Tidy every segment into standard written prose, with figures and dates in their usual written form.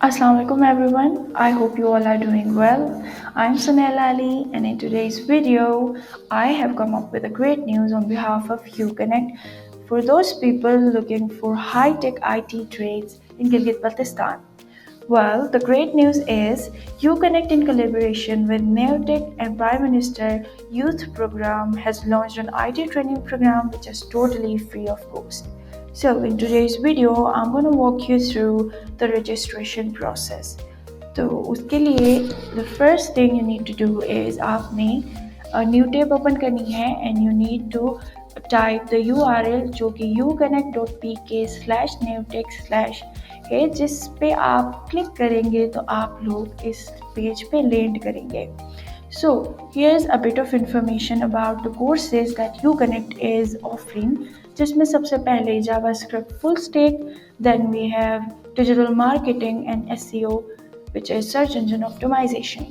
Assalamu alaikum everyone. I hope you all are doing well. I'm Sunel Ali and in today's video I have come up with a great news on behalf of Uconnect for those people looking for high-tech IT trades in Gilgit-Baltistan. Well, the great news is Uconnect in collaboration with Neotech and Prime Minister Youth Program has launched an IT training program which is totally free of cost. So in today's video, I'm going to walk you through the registration process. तो उसके लिए the first thing you need to do is आपने new tab open करनी है and you need to type the URL जो कि uconnect.pk/newtech/ है जिस पे आप क्लिक करेंगे तो आप लोग इस पेज पे लैंड करेंगे. So here's a bit of information about the courses that Uconnect is offering. जिसमें सबसे पहले JavaScript full stack, then we have digital marketing and SEO, which is search engine optimization.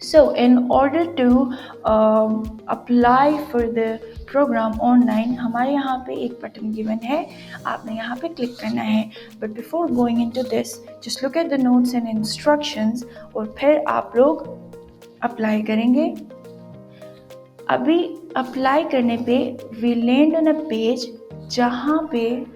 So in order to apply for the program online, हमारे यहाँ पे एक button given है, आपने यहाँ पे क्लिक करना है. But before going into this, just look at the notes and instructions और फिर आप लोग अप्लाई करेंगे. अभी अप्लाई करने पे we land on a page जहाँ पे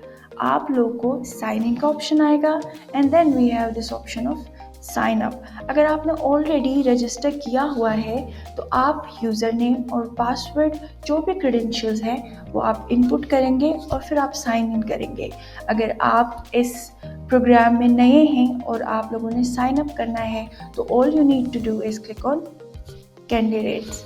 आप लोगों को साइन इन का ऑप्शन आएगा and then we have this option of sign up. अगर आपने ऑलरेडी रजिस्टर किया हुआ है तो आप यूज़र नेम और पासवर्ड जो भी क्रेडेंशियल्स हैं वो आप इनपुट करेंगे और फिर आप साइन इन करेंगे. अगर आप इस प्रोग्राम में नए हैं और आप लोगों ने साइन अप करना है तो all you need to do is click on candidates.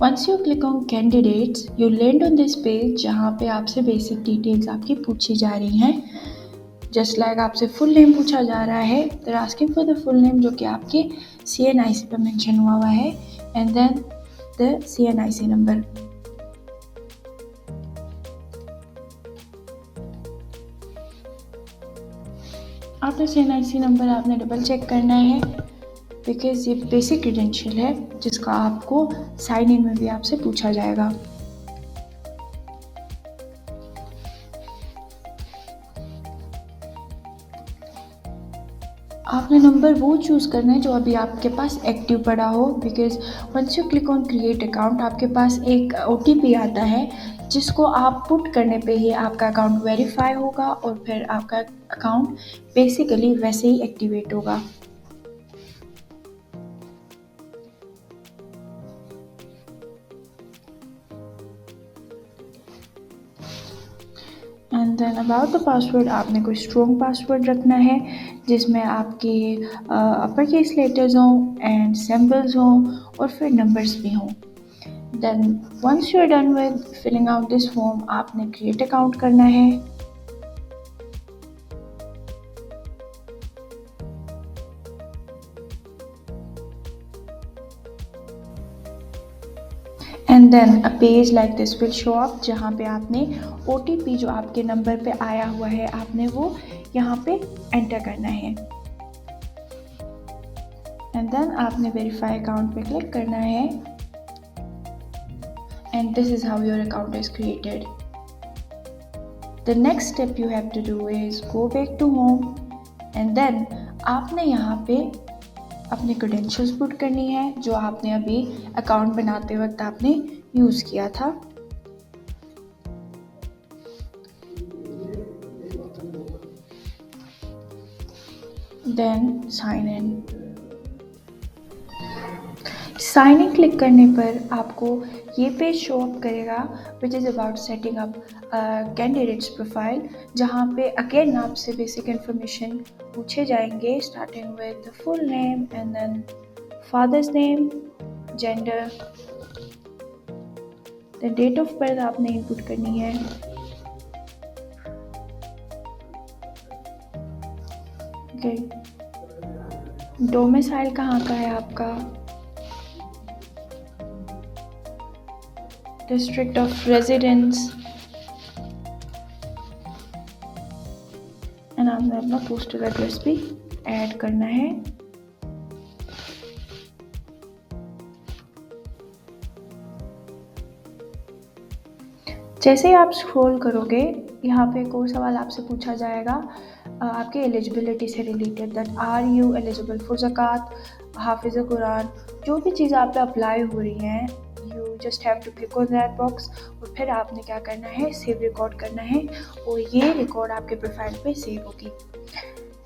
Once you click on candidates, you land on this page जहाँ पे आपसे बेसिक डिटेल्स आपकी पूछी जा रही हैं. जस्ट लाइक आपसे फुल नेम पूछा जा रहा है. They're asking for the full name जो कि आपके CNIC पे मेंशन हुआ है and then the CNIC number. आपने CNIC नंबर आपने डबल चेक करना है बिकॉज ये बेसिक क्रेडेंशियल है जिसका आपको साइन इन में भी आपसे पूछा जाएगा. आपने नंबर वो चूज़ करना है जो अभी आपके पास एक्टिव पड़ा हो because once you click on create account आपके पास एक OTP आता है जिसको आप पुट करने पे ही आपका अकाउंट वेरीफाई होगा और फिर आपका अकाउंट बेसिकली वैसे ही एक्टिवेट होगा. And then about the password आपने कोई स्ट्रॉन्ग पासवर्ड रखना है जिसमें आपके अपर केस लेटर्स हों एंड सिंबल्स हों और फिर नंबर्स भी हों. Then once you are done with filling out this form आपने क्रिएट अकाउंट करना है. And then a page like this will show up जहाँ पे आपने OTP जो आपके नंबर पे आया हुआ है आपने वो यहाँ पे एंटर करना है एंड देन आपने वेरीफाई अकाउंट पे क्लिक करना है and this is how your account is created. The next step you have to do is go back to home and then आपने यहाँ पे अपनी क्रेडेंशियल्स पुट करनी है जो आपने अभी अकाउंट बनाते वक्त आपने यूज़ किया था. Then sign in. Sign in click करने पर आपको ये पेज शो अप करेगा which is about setting up candidates profile जहाँ पे अगेन आपसे बेसिक इन्फॉर्मेशन पूछे जाएंगे starting with the full name and then father's name, gender, the date of birth आपने इनपुट करनी है. ओके, डोमिसाइल कहाँ का है आपका, डिस्ट्रिक्ट ऑफ रेजिडेंस एंड आपने अपना पोस्टल एड्रेस भी ऐड करना है. जैसे ही आप स्क्रॉल करोगे यहाँ पे एक और सवाल आपसे पूछा जाएगा आपके एलिजिबिलिटी से related, that are you eligible for ज़कात, हाफिज़ कुरान, जो भी चीज़ आप पे अप्लाई हो रही हैं, you just have to click on that box और फिर आपने क्या करना है, सेव रिकॉर्ड करना है और ये रिकॉर्ड आपके प्रोफाइल पे सेव होगी।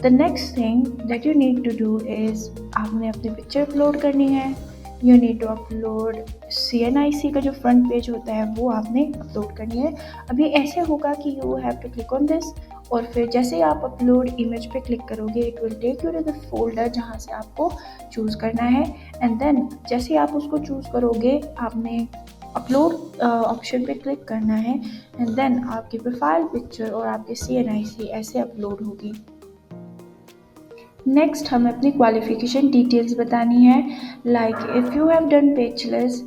The next thing that you need to do is आपने अपनी पिक्चर अपलोड करनी है। You need to upload CNIC का जो फ्रंट पेज होता है वो आपने अपलोड करनी है। अभी ऐसे होगा कि you have to click on this और फिर जैसे ही आप अपलोड इमेज पे क्लिक करोगे it will take you to the folder जहाँ से आपको चूज़ करना है। एंड देन जैसे ही आप उसको चूज़ करोगे आपने अपलोड ऑप्शन पे क्लिक करना है एंड देन आपकी प्रोफाइल पिक्चर और आपके CNIC ऐसे अपलोड होगी। नेक्स्ट हमें अपनी क्वालिफ़िकेशन डिटेल्स बतानी है, like if you have done bachelors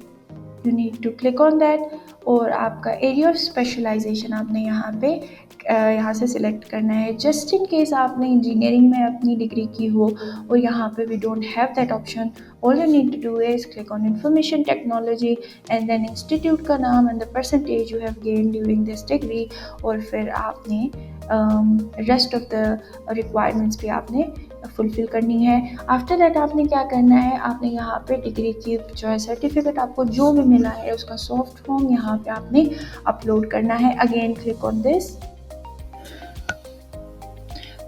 you need to click on that और आपका एरिया ऑफ स्पेशलाइजेशन आपने यहाँ से सिलेक्ट करना है। जस्ट इन केस आपने इंजीनियरिंग में अपनी डिग्री की हो और यहाँ पे we don't have that option, all you need to do is click on information technology and then institute का नाम and the percentage you have gain during this degree और फिर आपने रेस्ट ऑफ द रिक्वायरमेंट्स भी आपने fulfil करनी है। After that आपने क्या करना है, आपने यहाँ पे डिग्री की जो है सर्टिफिकेट आपको जो भी मिला है उसका सॉफ्ट फॉर्म यहाँ पे आपने अपलोड करना है। Again click on this.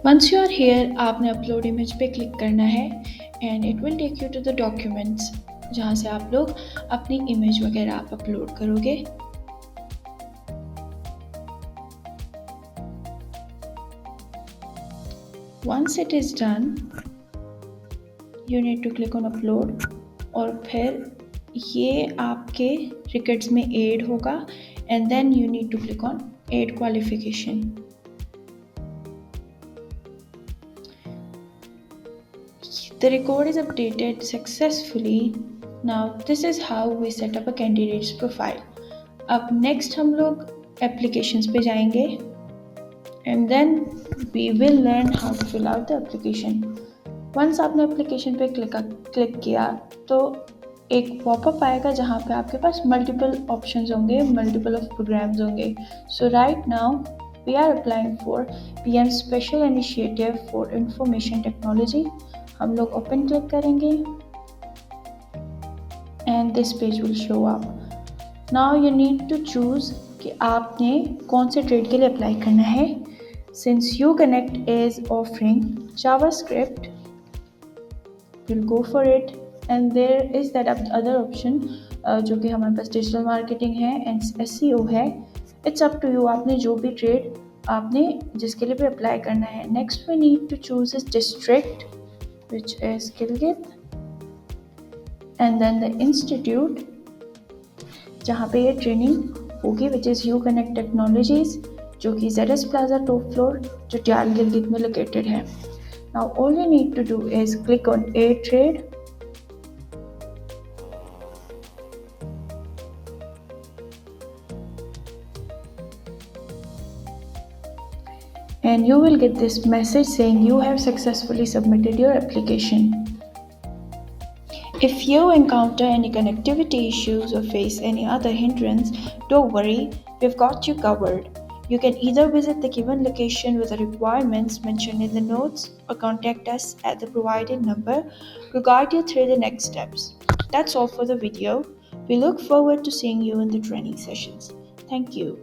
Once you are here आपने अपलोड इमेज पे क्लिक करना है and it will take you to the documents जहाँ से आप लोग अपनी इमेज वगैरह आप अपलोड करोगे। Once it is done, you need to click on upload और फिर ये आपके रिकॉर्ड्स में ऐड होगा and then you need to click on add qualification. The record is updated successfully. Now this is how we set up a candidate's profile. अब next हम लोग applications पे जाएंगे and then we will learn how to fill out the application. Once आपने application पे click किया तो एक पॉपअप आएगा जहाँ पे आपके पास मल्टीपल ऑप्शंस होंगे, मल्टीपल ऑफ प्रोग्राम्स होंगे। So right now we are applying for PM special initiative for information technology. हम लोग ओपन क्लिक करेंगे and this page will show up. Now you need to choose कि आपने कौन से trade के लिए अप्लाई करना है। Since Uconnect is offering JavaScript, we'll go for it. And there is that other option जो कि हमारे पास डिजिटल मार्केटिंग है एंड SEO है। इट्स अप टू यू, आपने जो भी ट्रेड आपने जिसके लिए भी अप्लाई करना है। Next we need to choose is district which is Gilgit and then the institute जहाँ पे ये ट्रेनिंग होगी विच इज़ Uconnect टेक्नोलॉजीज़ जो कि ZS प्लाजा टॉप फ्लोर जो ट्याल गिलगित में लोकेटेड है। Now all you need to do is click on a trade and you will get this message saying you have successfully submitted your application. If you encounter any connectivity issues or face any other hindrance, don't worry, we've got you covered. You can either visit the given location with the requirements mentioned in the notes or contact us at the provided number. We'll guide you through the next steps. That's all for the video. We look forward to seeing you in the training sessions. Thank you.